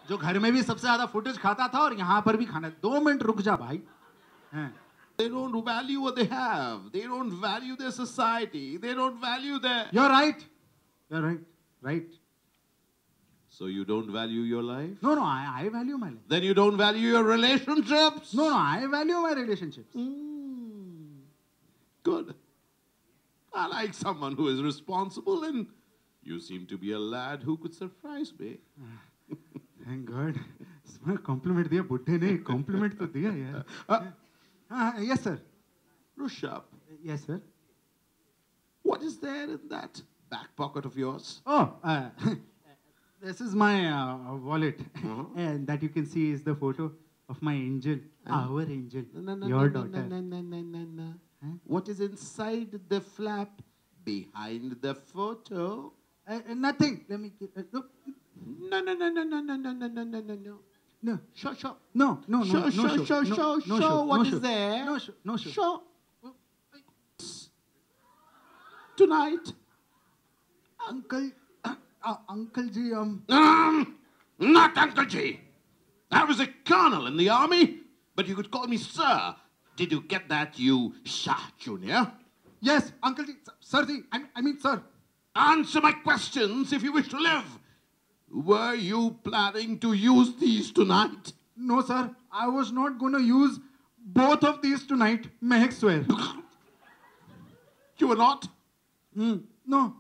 जो घर में भी सबसे ज्यादा फुटेज खाता था और यहाँ पर भी खाना। 2 मिनट रुक जा भाई। They don't value what they have. They don't value their society. They don't value their... You're right. You're right. Right. So you don't value your life? No, I value my life. Then you don't value your relationships? No, I value my relationships. Good. I like someone who is responsible, and you seem to be a lad who could surprise me. Thank God. इसमें compliment दिया बुड्ढे ने, compliment तो दिया यार. Yes sir. Rushabh. Yes sir. What is there in that back pocket of yours? Oh, this is my wallet, and that you can see is the photo of my angel, our angel, your daughter. No. What is inside the flap behind the photo? Nothing. Let me. No. No. Show. No. Show. What is there? No. Show. Tonight. Uncle Ji, Not Uncle G. I was a colonel in the army, but you could call me sir. Did you get that, you Shah Jr.? Yes, Uncle Ji. Sir Ji, I mean sir. Answer my questions if you wish to live. Were you planning to use these tonight? No, sir. I was not going to use both of these tonight. Mehak swear. You were not? No.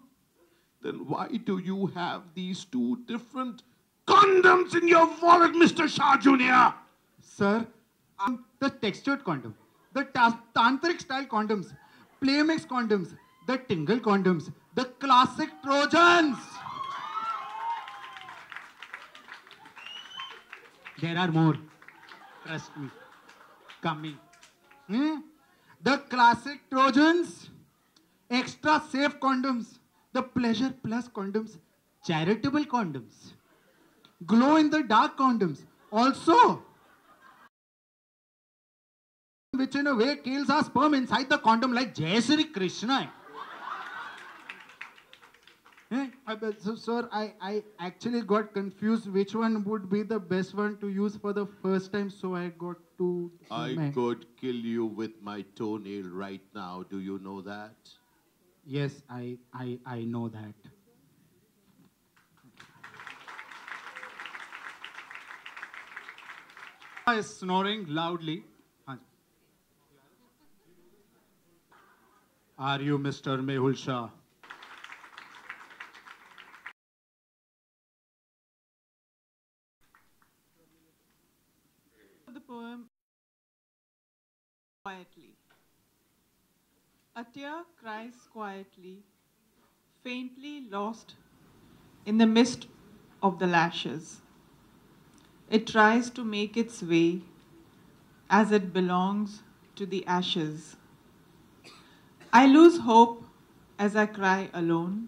Then why do you have these 2 different condoms in your wallet, Mr. Shah Jr.? Sir, the textured condom, the tantric style condoms, Playmix condoms, the tingle condoms, the classic Trojans. There are more. Trust me. Coming. The classic Trojans, extra safe condoms, the pleasure plus condoms, charitable condoms, glow in the dark condoms, also, which in a way kills our sperm inside the condom like Jai Shri Krishna. So, sir, I actually got confused which one would be the best one to use for the first time, so I got to... I could kill you with my toenail right now. Do you know that? Yes, I know that. Is snoring loudly. Are you Mr. Mehul Shah? The poem quietly. A tear cries quietly, faintly lost in the mist of the lashes. It tries to make its way as it belongs to the ashes. I lose hope as I cry alone.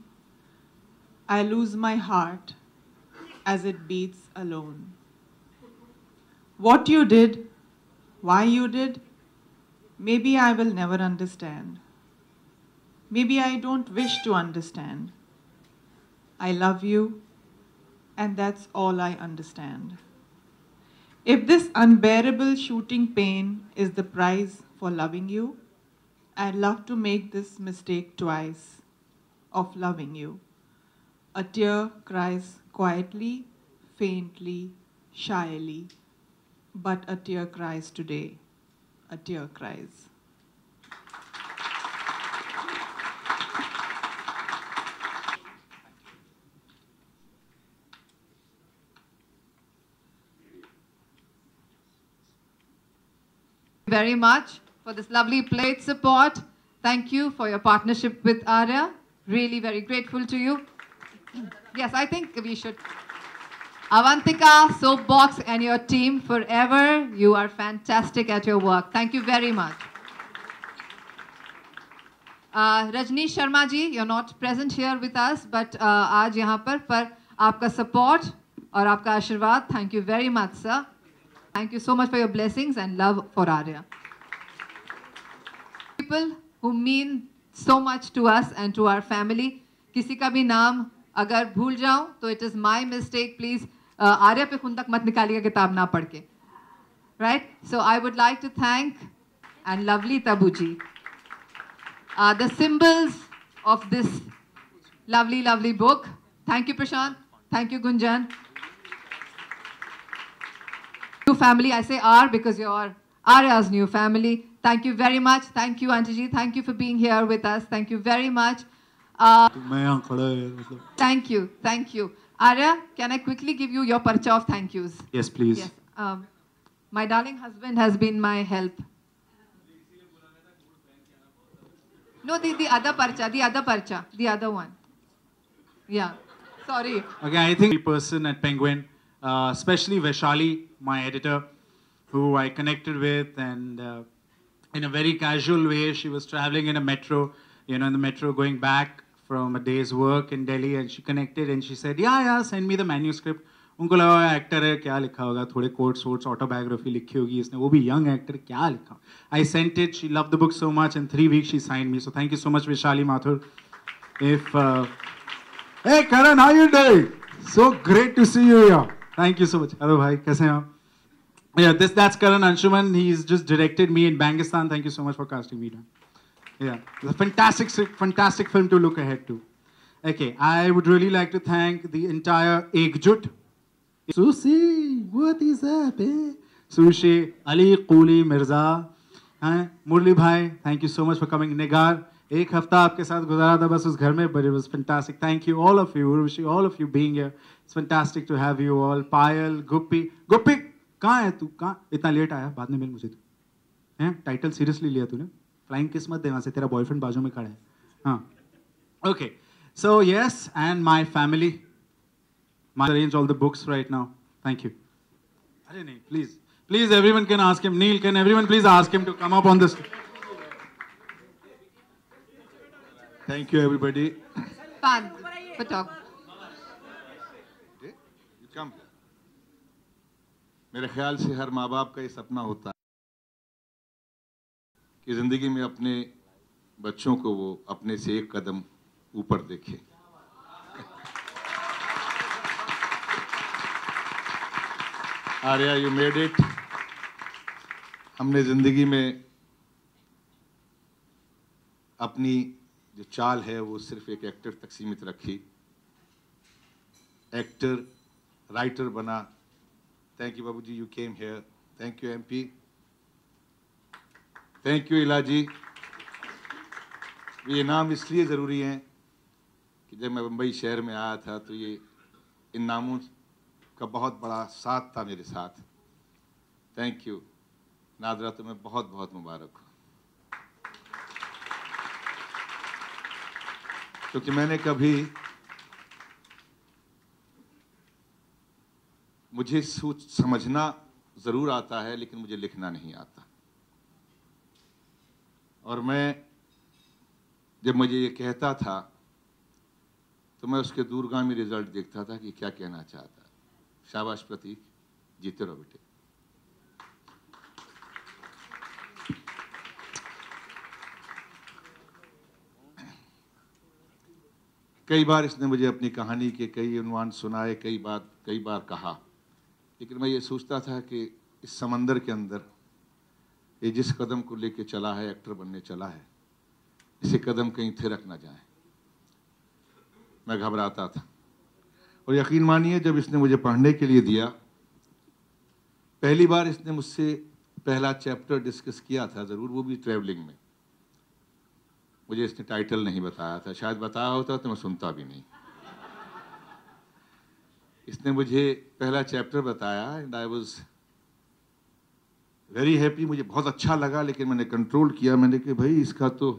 I lose my heart as it beats alone. What you did, why you did, maybe I will never understand. Maybe I don't wish to understand. I love you, and that's all I understand. If this unbearable shooting pain is the price for loving you, I'd love to make this mistake twice of loving you. A tear cries quietly, faintly, shyly, but a tear cries today. A tear cries. Very much for this lovely plate support. Thank you for your partnership with Arya. Really very grateful to you. Yes, I think we should. Avantika, Soapbox and your team forever. You are fantastic at your work. Thank you very much. Rajni Sharma ji, you're not present here with us, but आज यहाँ पर आपका support और आपका आशीर्वाद. Thank you very much, sir. Thank you so much for your blessings and love for Arya. People who mean so much to us and to our family. किसी का भी नाम अगर भूल जाऊं, तो it is my mistake. Please Arya पे खून तक मत निकालिएगा किताब ना पढ़ के, right? So I would like to thank and lovely Tabu ji, the symbols of this lovely book. Thank you, Prashant. Thank you, Gunjan. New family, I say our because you're Arya's new family. Thank you very much. Thank you, Auntie ji. Thank you for being here with us. Thank you very much. Thank you. Thank you. Arya, can I quickly give you your parcha of thank yous? Yes, please. Yes. My darling husband has been my help. No, the other parcha, the other one. Yeah, sorry. Okay, I think the person at Penguin, especially Vaishali, my editor, who I connected with, and in a very casual way, she was traveling in a metro, in the metro going back from a day's work in Delhi, and she connected and she said, yeah, send me the manuscript. उनको लगा actor है, क्या लिखा होगा, थोड़े quotes votes autobiography लिखी होगी इसने, वो भी यंग एक्टर, क्या लिखा. I sent it. She loved the book so much. In 3 weeks, she signed me. So thank you so much, Vaishali Mathur. Hey Karan, how you doing? So great to see you here. Thank you so much. Hello, bhai. कैसे हैं आप? Yeah, that's Karan Anshuman. He's just directed me in Bangistan. Thank you so much for casting me down. Yeah, it's a fantastic film to look ahead to. Okay, I would really like to thank the entire Ekjut. Sushi, what is up, eh? Sushi, Ali, Quli, Mirza, Murli bhai, thank you so much for coming. Nigar, एक हफ्ता आपके साथ गुजारा था बस उस घर में, but it was fantastic. Thank you, all of you, Urvashi, all of you being here. It's fantastic to have you all. Payal, Guppy, कहाँ है तू? कहाँ इतना लेट आया? बाद में मिल मुझे तू. हैं? टाइटल सीरियसली लिया तूने? फ्लाइंग किस मत दे वहाँ से, तेरा बॉयफ्रेंड बाजू में खड़ा है. हाँ. Okay. So yes, and my family. I arrange all the books right now. Thank you. Arey nahi, please, everyone can ask him. Neil, can everyone please ask him to come up on this? Thank you, everybody. Fun. For talk. You come. मेरे ख्याल से हर माँ बाप का ये सपना होता है कि जिंदगी में अपने बच्चों को वो अपने से एक कदम ऊपर देखे. Arya, you made it. हमने जिंदगी में अपनी जो चाल है वो सिर्फ एक एक्टर तक सीमित रखी. एक्टर, राइटर बना. Thank you Babu ji, you came here. Thank you MP. Thank you Ilaji. ये नाम इसलिए ज़रूरी हैं कि जब मैं मुंबई शहर में आया था तो ये इन नामों का बहुत बड़ा साथ था मेरे साथ. Thank you. नादरा, तुम्हें बहुत बहुत मुबारक हो, क्योंकि मैंने कभी, मुझे समझना ज़रूर आता है लेकिन मुझे लिखना नहीं आता. और मैं जब मुझे ये कहता था तो मैं उसके दूरगामी रिजल्ट देखता था कि क्या कहना चाहता है. शाबाश प्रतीक, जीते रहो बेटे. कई बार इसने मुझे अपनी कहानी के कई उन्वान सुनाए, कई बार कहा, लेकिन मैं ये सोचता था कि इस समंदर के अंदर ये जिस कदम को लेके चला है, एक्टर बनने चला है, इसे कदम कहीं थिरक ना जाए. मैं घबराता था. और यकीन मानिए, जब इसने मुझे पढ़ने के लिए दिया, पहली बार इसने मुझसे पहला चैप्टर डिस्कस किया था ज़रूर, वो भी ट्रैवलिंग में. मुझे इसने टाइटल नहीं बताया था. शायद बताया होता तो मैं सुनता भी नहीं. इसने मुझे पहला चैप्टर बताया and I was very happy. मुझे बहुत अच्छा लगा, लेकिन मैंने कंट्रोल किया. मैंने कहा भाई, इसका तो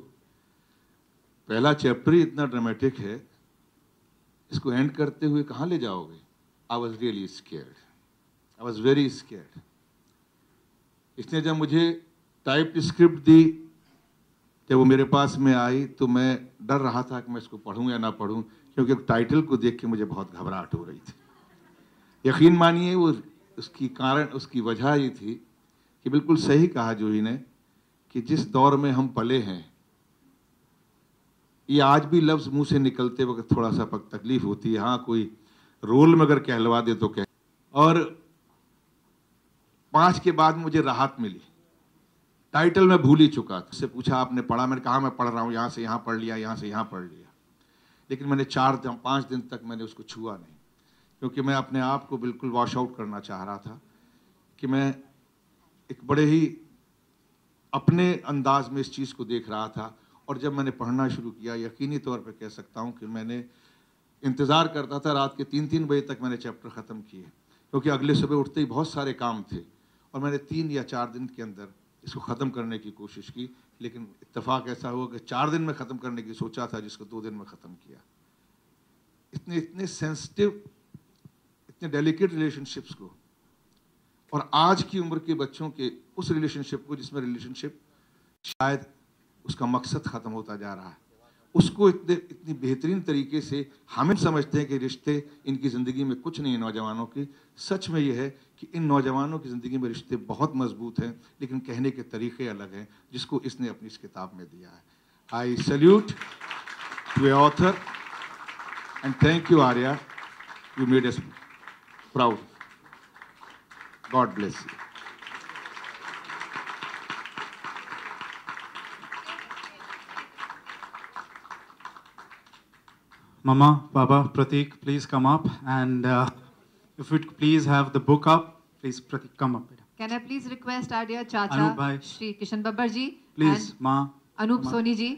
पहला चैप्टर ही इतना ड्रामेटिक है, इसको एंड करते हुए कहाँ ले जाओगे? I was really scared. I was very scared. इसने जब मुझे टाइप स्क्रिप्ट दी, जब वो मेरे पास में आई, तो मैं डर रहा था कि मैं इसको पढूं या ना पढूं, क्योंकि टाइटल को देख के मुझे बहुत घबराहट हो रही थी. यकीन मानिए, वो उसकी वजह ये थी कि बिल्कुल सही कहा जूही ने कि जिस दौर में हम पले हैं, ये आज भी लफ्ज़ मुंह से निकलते वक्त थोड़ा सा तकलीफ होती है. हाँ, कोई रोल में अगर कहलवा दे तो कह, और 5 के बाद मुझे राहत मिली। टाइटल मैं भूल ही चुका था। उससे पूछा आपने पढ़ा? मैंने कहा मैं पढ़ रहा हूँ, यहाँ से यहाँ पढ़ लिया, यहाँ से यहाँ पढ़ लिया। लेकिन मैंने 4-5 दिन तक मैंने उसको छुआ नहीं, क्योंकि मैं अपने आप को बिल्कुल वॉश आउट करना चाह रहा था कि मैं एक बड़े ही अपने अंदाज में इस चीज़ को देख रहा था। और जब मैंने पढ़ना शुरू किया, यकीनी तौर पर कह सकता हूँ कि मैंने इंतज़ार करता था, रात के 3-3 बजे तक मैंने चैप्टर ख़त्म किए, क्योंकि अगले सुबह उठते ही बहुत सारे काम थे। और मैंने 3 या 4 दिन के अंदर इसको ख़त्म करने की कोशिश की, लेकिन इत्तेफाक ऐसा हुआ कि 4 दिन में ख़त्म करने की सोचा था, जिसको 2 दिन में ख़त्म किया। इतने सेंसिटिव, इतने डेलिकेट रिलेशनशिप्स को, और आज की उम्र के बच्चों के उस रिलेशनशिप को जिसमें रिलेशनशिप शायद उसका मकसद ख़त्म होता जा रहा है, उसको इतनी बेहतरीन तरीके से हम समझते हैं कि रिश्ते इनकी ज़िंदगी में कुछ नहीं है नौजवानों की। सच में यह है कि इन नौजवानों की ज़िंदगी में रिश्ते बहुत मजबूत हैं, लेकिन कहने के तरीके अलग हैं, जिसको इसने अपनी इस किताब में दिया है। I salute to a author and thank you Arya, you made us proud. God bless you. Mama, Baba, Pratik, please come up, and if you'd please have the book up, please Pratik, come up. Can I please request our dear Chacha, Anup bhai. Shri Kishan Babbar ji, Please, and Ma. Anup Ma. Soni ji,